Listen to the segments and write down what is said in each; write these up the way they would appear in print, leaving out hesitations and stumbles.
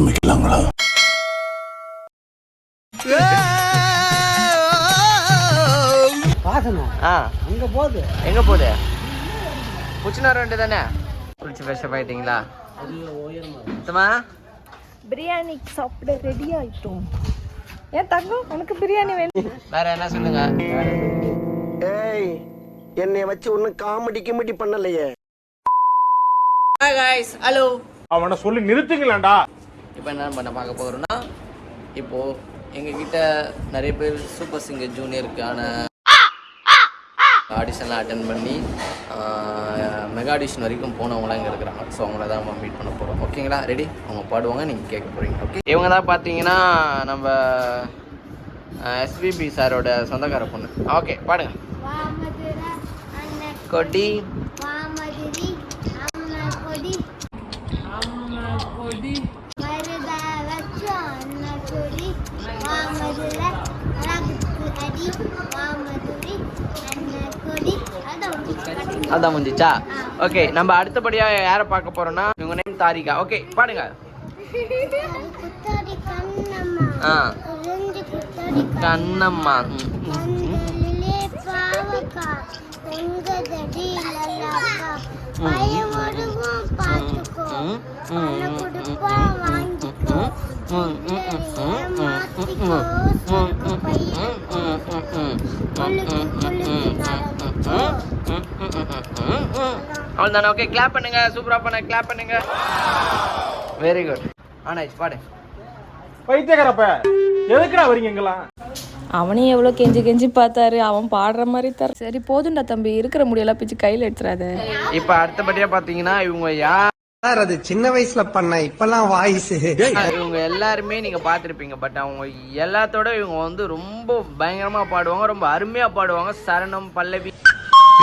ஆரம்பிக்கலாங்களா? அங்க போகுது. எங்க போகுது? புச்சுனார் வேண்டிய தானே. குளிச்சு ஃப்ரெஷ்அப் ஆயிட்டீங்களா? பிரியாணி சாப்பிட ரெடி ஆயிட்டோம். ஏன் தங்கம் உனக்கு பிரியாணி வேணும்? வேற என்ன சொல்லுங்க? ஏய், என்னைய வச்சு ஒன்னும் காமெடி கிமெடி பண்ணலையே. Hi guys, hello. அவனை சொல்லி நிறுத்துங்களேன்டா. இப்போ என்ன பண்ண பார்க்க போகிறோம்னா, இப்போது எங்ககிட்ட நிறைய பேர் சூப்பர் சிங்கர் ஜூனியருக்கான ஆடிஷன்லாம் அட்டன் பண்ணி மெகா ஆடிஷன் வரைக்கும் போனவங்களாம் இங்கே இருக்கிறாங்க. ஸோ அவங்கள தான் நம்ம மீட் பண்ண போகிறோம். ஓகேங்களா? ரெடி? அவங்க பாடுவாங்க, நீங்கள் கேட்க போகிறீங்க. ஓகே, இவங்க தான் பார்த்தீங்கன்னா நம்ம எஸ்பிபி சாரோட சொந்தக்கார பொண்ணு. ஓகே, பாடுங்க. கொடி அதான் முடிஞ்சிச்சா? ஓகே, நம்ம அடுத்தபடியாக யாரை பார்க்க போறோம்னா, இவங்க நேம் தாரிகா. ஓகே, பாடுங்க. கண்ணம்மா. அவ்வளோதானே? ஓகே, கிளாப் பண்ணுங்க. சூப்பராக பண்ண, கிளாப் பண்ணுங்க. Very good. ஆனாய்ஸ், பாடு. பைத்தியக்காரப்ப எதுக்குடா வரீங்க எங்கெல்லாம்? அவனையும் எவ்வளோ கெஞ்சி கெஞ்சி பார்த்தாரு, அவன் பாடுற மாதிரி தர. சரி போதும்டா தம்பி, இருக்கிற முடியெல்லாம் பிச்சு கையில் எடுத்துறாத. இப்போ அடுத்தபடியாக பார்த்தீங்கன்னா இவங்க யார்? அது சின்ன வயசுல பண்ண, இப்பெல்லாம் வாய்ஸ். இவங்க எல்லாருமே நீங்க பாத்திருப்பீங்க. பட் அவங்க எல்லாத்தோட இவங்க வந்து ரொம்ப பயங்கரமா பாடுவாங்க, ரொம்ப அருமையா பாடுவாங்க. சரணம், பல்லவி.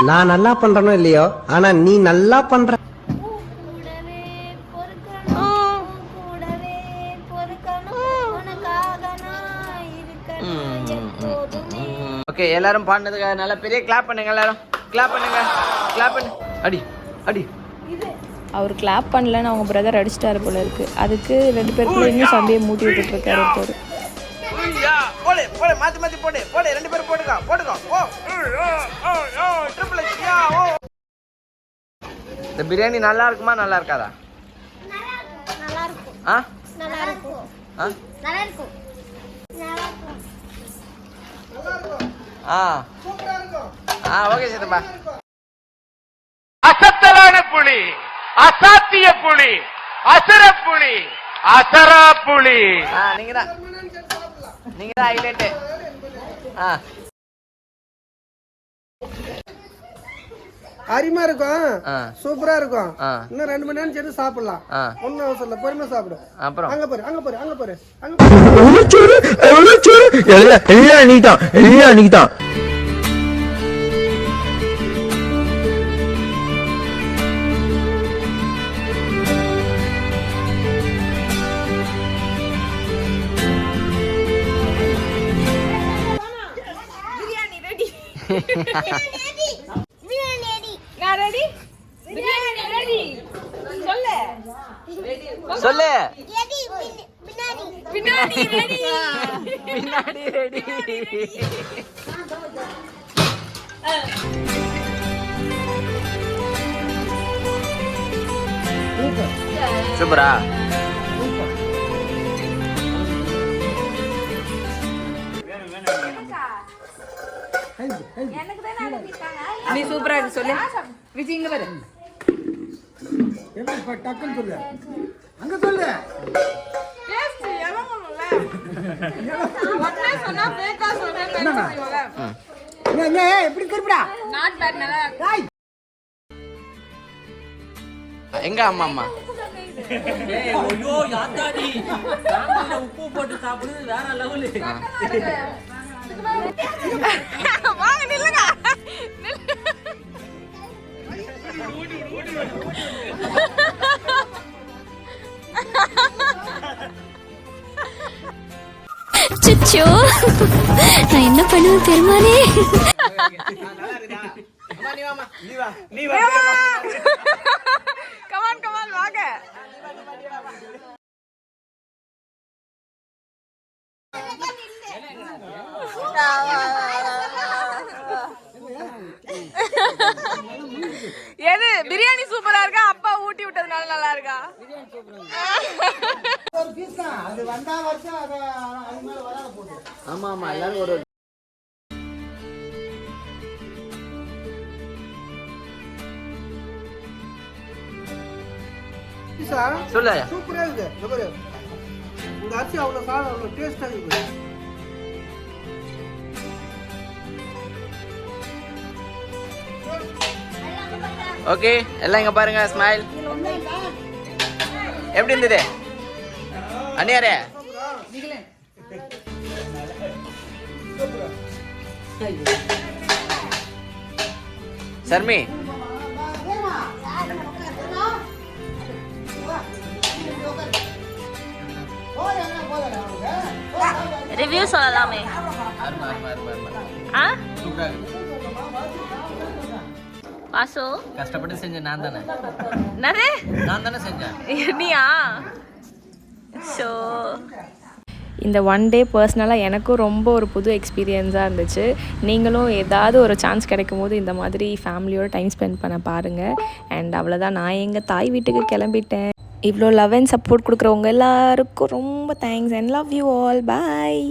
நான் நல்லா பண்றனோ இல்லையோ, ஆனா நீ நல்லா பண்ற. ஓகே, எல்லாரும் பாடினதுக்காக நல்ல பெரிய கிளாப் பண்ணுங்க. எல்லாரும் கிளாப் பண்ணுங்க, கிளாப் பண்ணு. அடி அடி. அவர் கிளாப் பண்ணலன்னு அவங்க பிரதர் அடிச்சிட்டாரு போல இருக்கு. அதுக்கு ரெண்டு பேருக்குள்ள இன்னும் சண்டையை மூட்டி விட்டுட்டு இருக்காரு போரு. போடு போடு, மாத்தி மாத்தி போடு போடு, ரெண்டு பேரும் போடுங்க போடுங்க. ஓ ட்ரிபிள் எக்ஸ். யா ஓ. இந்த பிரியாணி நல்லா இருக்குமா நல்லா இருக்காதா? நல்லா இருக்கும். ஆ நல்லா இருக்கும். ஆ நல்லா இருக்கும். நல்லா இருக்கும். ஆ ஆ ஓகே சித்தப்பா. அசத்தலான புலி, அசாத்திய புலி, அசர புலி, அசரா புலி. நீங்க தான் ஹைலைட். அருமையா இருக்கும், சூப்பரா இருக்கும். ஆ. இன்னும் 2 மணி நேரம் சேர்த்து சாப்பிடலாம். ஒன்னும் அவசரம் இல்ல, பொறுமையா சாப்பிடு. அப்புறம் அங்க பாரு, அங்க பாரு, அங்க பாரு, அங்க பாரு. எல்லாம் அன்னைக்குதான், எல்லாம் அன்னைக்குதான். சொல்லு. பின்னாடி ரெடி. பின்னாடி ரெடி. சூப்பரா. நீ சூப்பரா இருக்கு சொல்லு. விஜய் இங்க பாரு. என்ன டக்குன்னு சொல்லு, அங்க சொல்லு. டேஸ்ட் எவங்கல ஒண்ணே சொன்னா பேக்கா சொல்றேன்னு. எப்படி திருப்பிடா? நாட் பேட் நல்லா. எங்க அம்மா அம்மா? ஐயோ யாத்தாடி, சாம்பார்ல உப்பு போட்டு சாப்பிடுறது வேற லெவலு. வாங்க நில்லுங்க. சுச்சோ, நான் என்ன பண்ணுவேன் பெருமானே. கமான் கமான் வாங்க. எது பிரியாணி சூப்பரா இருக்கா அப்பா ஊட்டி விட்டதுனால நல்லா இருக்கா? ஆமா ஆமா எல்லாரும் ஒரு சொல்லு. சூப்பரா இருக்கு. இந்த பாரு. இந்த அரிசி அவ்வளவு சாதம் அவ்வளவு டேஸ்டா இருக்கு. ஓகே எல்லாம் இங்க பாருங்க ஸ்மைல். எப்படி இருந்தது அண்ணியாரே? சர்மி ரிவ்யூ சொல்லலாமே. வாசு கஷ்டப்பட்டு செஞ்ச நான் தானே என்னது நான் தானே செஞ்சேன். நீயா? ஷோ இந்த ஒன் டே பர்சனலாக எனக்கும் ரொம்ப ஒரு புது எக்ஸ்பீரியன்ஸாக இருந்துச்சு. நீங்களும் ஏதாவது ஒரு சான்ஸ் கிடைக்கும் போது இந்த மாதிரி ஃபேமிலியோட டைம் ஸ்பெண்ட் பண்ண பாருங்கள். அண்ட் அவ்வளோதான், நான் எங்கள் தாய் வீட்டுக்கு கிளம்பிட்டேன். இவ்வளோ லவ் அண்ட் சப்போர்ட் கொடுக்குறவங்க எல்லாருக்கும் ரொம்ப thanks and love you all. Bye.